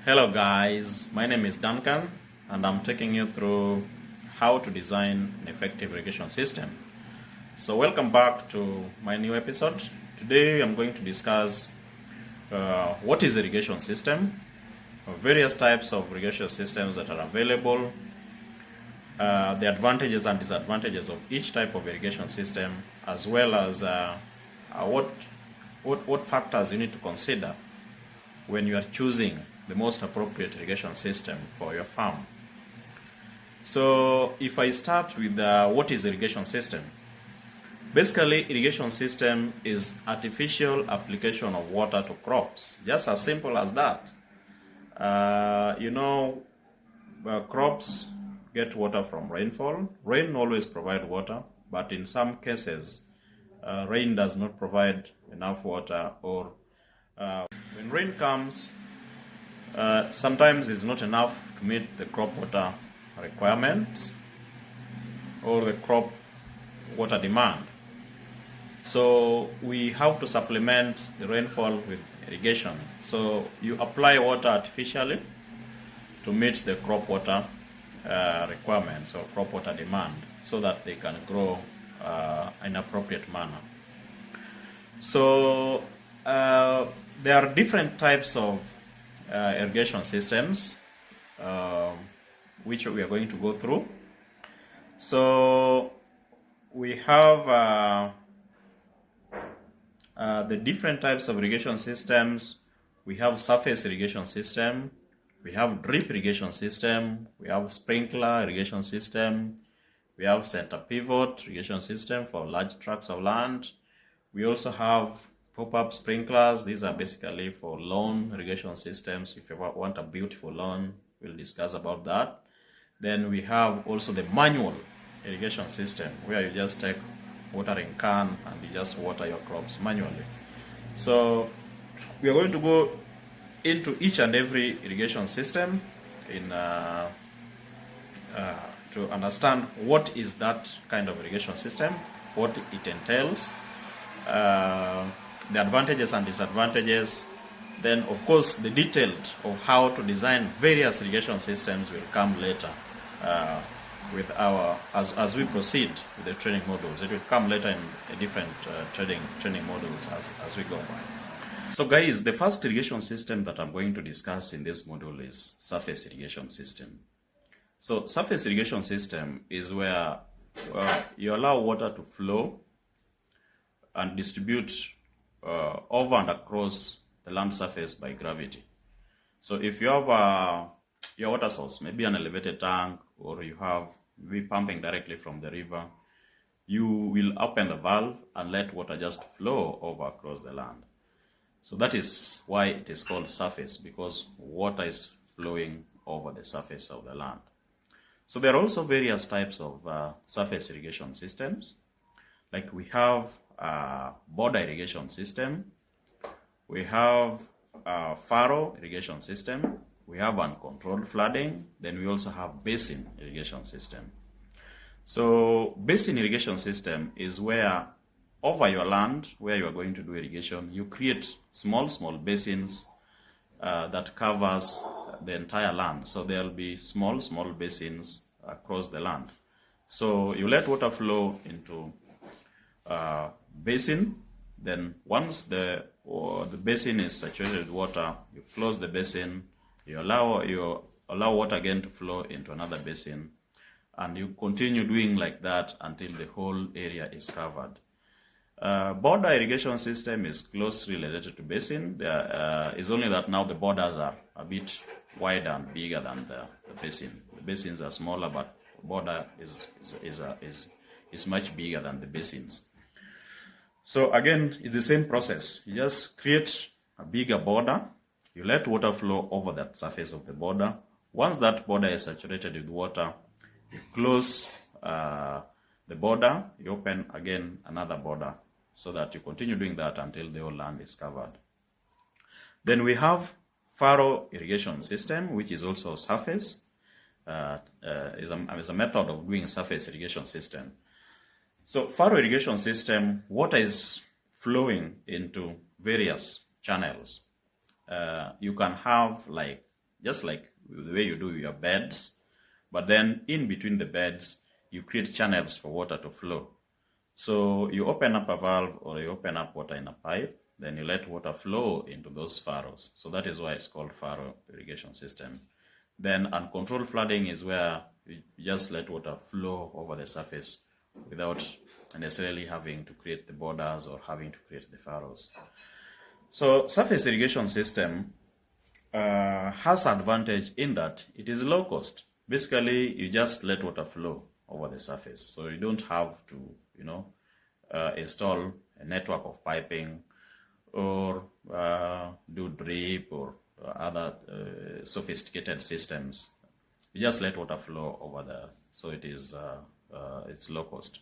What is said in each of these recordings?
Hello guys, my name is Duncan and I'm taking you through how to design an effective irrigation system. So welcome back to my new episode. Today I'm going to discuss what is irrigation system, various types of irrigation systems that are available, the advantages and disadvantages of each type of irrigation system, as well as what factors you need to consider when you are choosing the most appropriate irrigation system for your farm. So if I start with what is irrigation system? Basically, irrigation system is artificial application of water to crops. Just as simple as that. Crops get water from rainfall. Rain always provides water, but in some cases, rain does not provide enough water, or when rain comes, sometimes it's not enough to meet the crop water requirements or the crop water demand. So we have to supplement the rainfall with irrigation. So you apply water artificially to meet the crop water requirements or crop water demand so that they can grow in appropriate manner. So there are different types of irrigation systems which we are going to go through. So we have the different types of irrigation systems. We have surface irrigation system, we have drip irrigation system, we have sprinkler irrigation system, we have center pivot irrigation system for large tracts of land. We also have pop-up sprinklers. These are basically for lawn irrigation systems. If you want a beautiful lawn, we'll discuss about that. Then we have also the manual irrigation system, where you just take watering can and you just water your crops manually. So we are going to go into each and every irrigation system to understand what is that kind of irrigation system, what it entails, the advantages and disadvantages. Then, of course, the detailed of how to design various irrigation systems will come later with as we proceed with the training modules. It will come later in different training modules as we go by. So guys, the first irrigation system that I'm going to discuss in this module is surface irrigation system. So surface irrigation system is where you allow water to flow and distribute over and across the land surface by gravity. So if you have your water source, maybe an elevated tank, or you have maybe pumping directly from the river, you will open the valve and let water just flow over across the land. So that is why it is called surface, because water is flowing over the surface of the land. So there are also various types of surface irrigation systems. Like we have border irrigation system, we have furrow irrigation system, we have uncontrolled flooding, then we also have basin irrigation system. So basin irrigation system is where over your land where you are going to do irrigation, you create small basins that covers the entire land. So there will be small basins across the land. So you let water flow into basin. Then once the basin is saturated with water, you close the basin, you allow water again to flow into another basin, and you continue doing like that until the whole area is covered. Border irrigation system is closely related to basin. There is only that now the borders are a bit wider and bigger than the basin. The basins are smaller, but border is much bigger than the basins. So again, it's the same process. You just create a bigger border, you let water flow over that surface of the border. Once that border is saturated with water, you close the border, you open again another border, so that you continue doing that until the whole land is covered. Then we have furrow irrigation system, which is also surface, is a method of doing surface irrigation system. So furrow irrigation system, water is flowing into various channels. You can have like just like the way you do your beds, but then in between the beds, you create channels for water to flow. So you open up a valve or you open up water in a pipe, then you let water flow into those furrows. So that is why it's called furrow irrigation system. Then uncontrolled flooding is where you just let water flow over the surface without necessarily having to create the borders or having to create the furrows. So surface irrigation system has advantage in that it is low cost. Basically, you just let water flow over the surface. So you don't have to, install a network of piping or do drip or other sophisticated systems. You just let water flow over there. So it is it's low cost.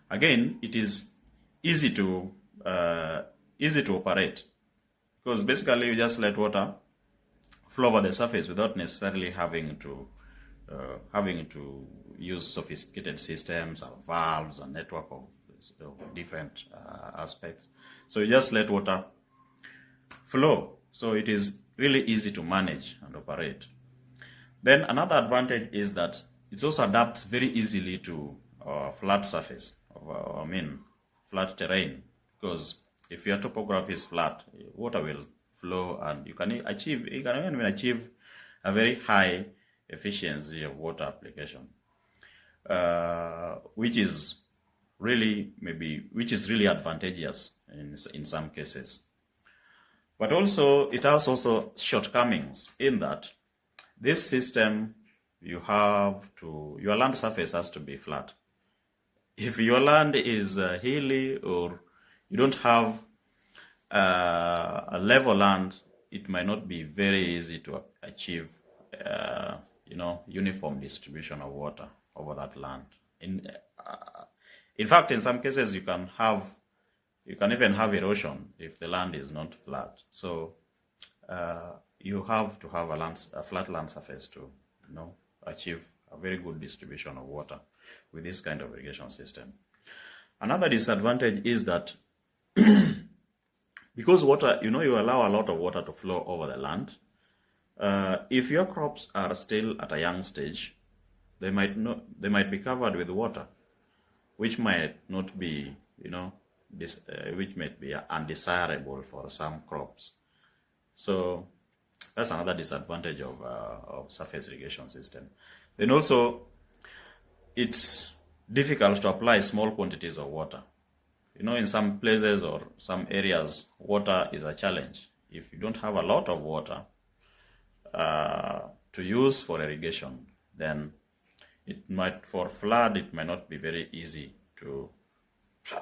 Again, it is easy to operate, because basically you just let water flow over the surface without necessarily having to use sophisticated systems or valves and network of different aspects. So you just let water flow. So it is really easy to manage and operate. Then another advantage is that it also adapts very easily to flat surface, flat terrain, because if your topography is flat, water will flow, and you can even achieve a very high efficiency of water application, which is really advantageous in some cases. But also it has also shortcomings in that this system, your land surface has to be flat. If your land is hilly or you don't have a level land, it might not be very easy to achieve uniform distribution of water over that land. In fact, in some cases you can even have erosion if the land is not flat. So you have to have a flat land surface to achieve a very good distribution of water with this kind of irrigation system. Another disadvantage is that because water, you allow a lot of water to flow over the land. If your crops are still at a young stage, they might be covered with water, which might not be, which might be undesirable for some crops. So that's another disadvantage of surface irrigation system. Then also, it's difficult to apply small quantities of water. In some places or some areas, water is a challenge. If you don't have a lot of water to use for irrigation, then for flood, it might not be very easy to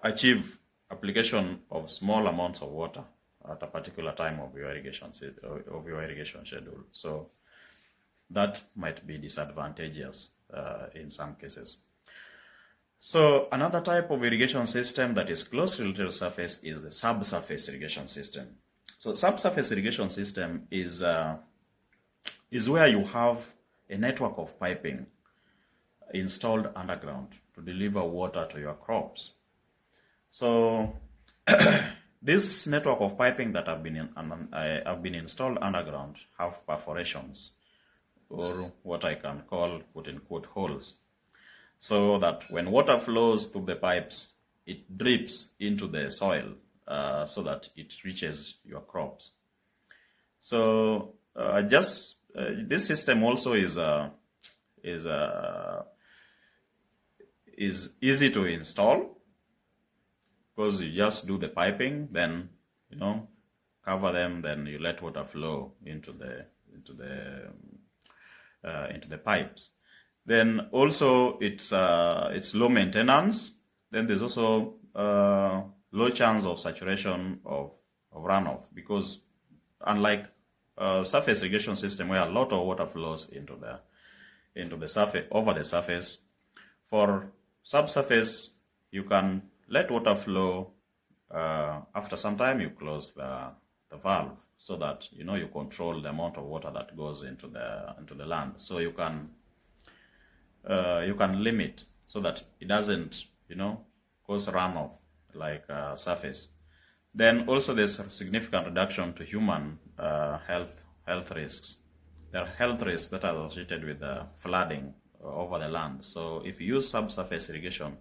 achieve application of small amounts of water at a particular time of your irrigation schedule. So that might be disadvantageous in some cases. So another type of irrigation system that is closely related to surface is the subsurface irrigation system. So subsurface irrigation system is where you have a network of piping installed underground to deliver water to your crops. So this network of piping that have been installed underground have perforations, or what I can call quote-unquote holes, so that when water flows through the pipes, it drips into the soil so that it reaches your crops. So this system also is easy to install, because you just do the piping, then cover them, then you let water flow into the pipes. Then also it's low maintenance. Then there's also low chance of saturation of runoff, because unlike surface irrigation system where a lot of water flows into the surface, over the surface, for subsurface you can let water flow. After some time you close the valve, so that you control the amount of water that goes into the land. So you can limit so that it doesn't cause runoff like surface. Then also there's a significant reduction to human health risks. there are health risks that are associated with flooding over the land. So if you use subsurface irrigation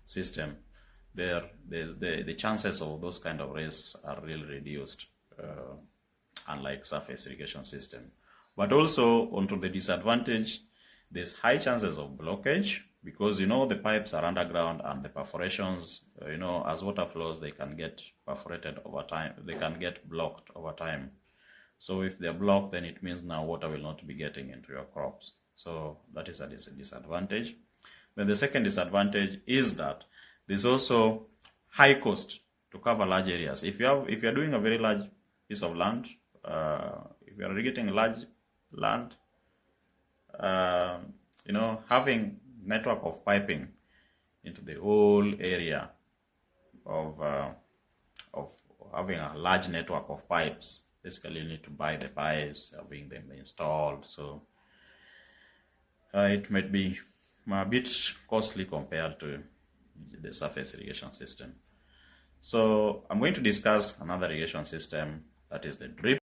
system, the chances of those kind of risks are really reduced, unlike surface irrigation system. But also, onto the disadvantage, there's high chances of blockage, because the pipes are underground, and the perforations, as water flows, they can get perforated over time, they can get blocked over time. So if they're blocked, then it means now water will not be getting into your crops. So that is a disadvantage. Then the second disadvantage is that there's also high cost to cover large areas. If you're doing a very large piece of land, if you're irrigating a large land, having network of piping into the whole area of having a large network of pipes. Basically, you need to buy the pipes, having them installed. So it might be a bit costly compared to the surface irrigation system. So I'm going to discuss another irrigation system, that is the drip